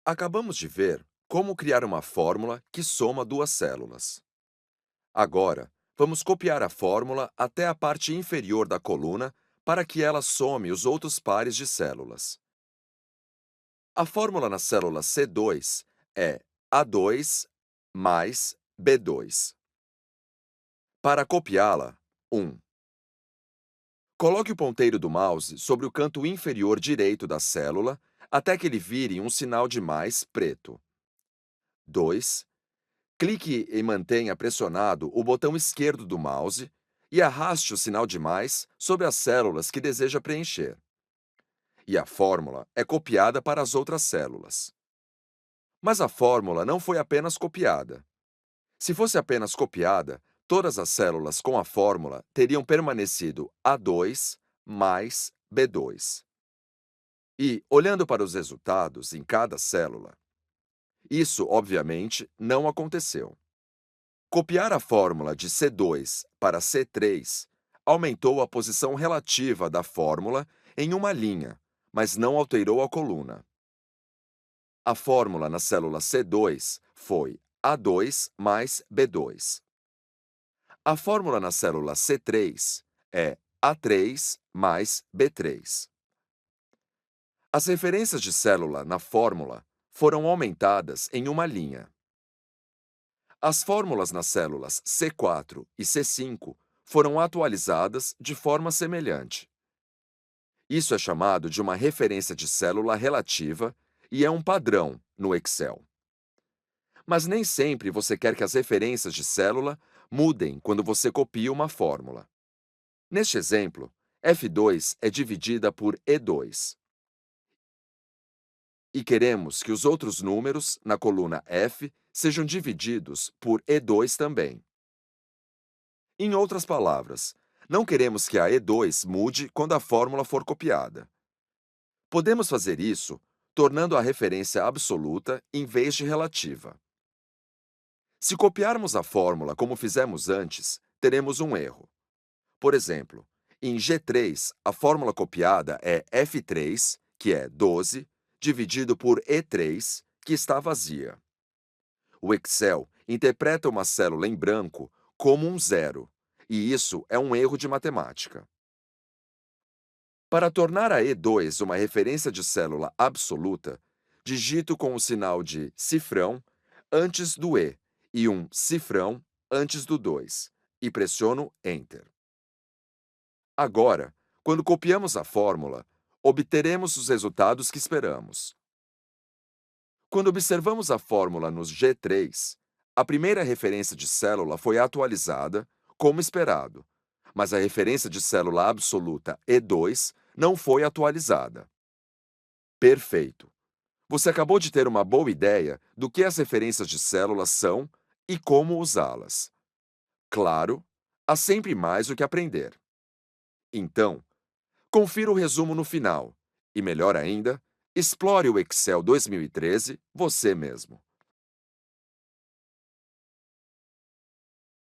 Acabamos de ver como criar uma fórmula que soma duas células. Agora, vamos copiar a fórmula até a parte inferior da coluna para que ela some os outros pares de células. A fórmula na célula C2 é A2 mais B2. Para copiá-la, 1. Coloque o ponteiro do mouse sobre o canto inferior direito da célula até que ele vire um sinal de mais preto. 2. Clique e mantenha pressionado o botão esquerdo do mouse e arraste o sinal de mais sobre as células que deseja preencher. E a fórmula é copiada para as outras células. Mas a fórmula não foi apenas copiada. Se fosse apenas copiada, todas as células com a fórmula teriam permanecido A2 mais B2. E, olhando para os resultados em cada célula, isso, obviamente, não aconteceu. Copiar a fórmula de C2 para C3 aumentou a posição relativa da fórmula em uma linha, mas não alterou a coluna. A fórmula na célula C2 foi A2 mais B2. A fórmula na célula C3 é A3 mais B3. As referências de célula na fórmula foram aumentadas em uma linha. As fórmulas nas células C4 e C5 foram atualizadas de forma semelhante. Isso é chamado de uma referência de célula relativa e é um padrão no Excel. Mas nem sempre você quer que as referências de célula mudem quando você copia uma fórmula. Neste exemplo, F2 é dividida por E2. E queremos que os outros números na coluna F sejam divididos por E2 também. Em outras palavras, não queremos que a E2 mude quando a fórmula for copiada. Podemos fazer isso tornando a referência absoluta em vez de relativa. Se copiarmos a fórmula como fizemos antes, teremos um erro. Por exemplo, em G3, a fórmula copiada é F3, que é 12, dividido por E3, que está vazia. O Excel interpreta uma célula em branco como um zero, e isso é um erro de matemática. Para tornar a E2 uma referência de célula absoluta, digito com o sinal de cifrão antes do e um cifrão antes do 2, e pressiono Enter. Agora, quando copiamos a fórmula, obteremos os resultados que esperamos. Quando observamos a fórmula nos G3, a primeira referência de célula foi atualizada, como esperado, mas a referência de célula absoluta E2 não foi atualizada. Perfeito! Você acabou de ter uma boa ideia do que as referências de células são e como usá-las. Claro, há sempre mais o que aprender. Então, confira o resumo no final e, melhor ainda, explore o Excel 2013 você mesmo.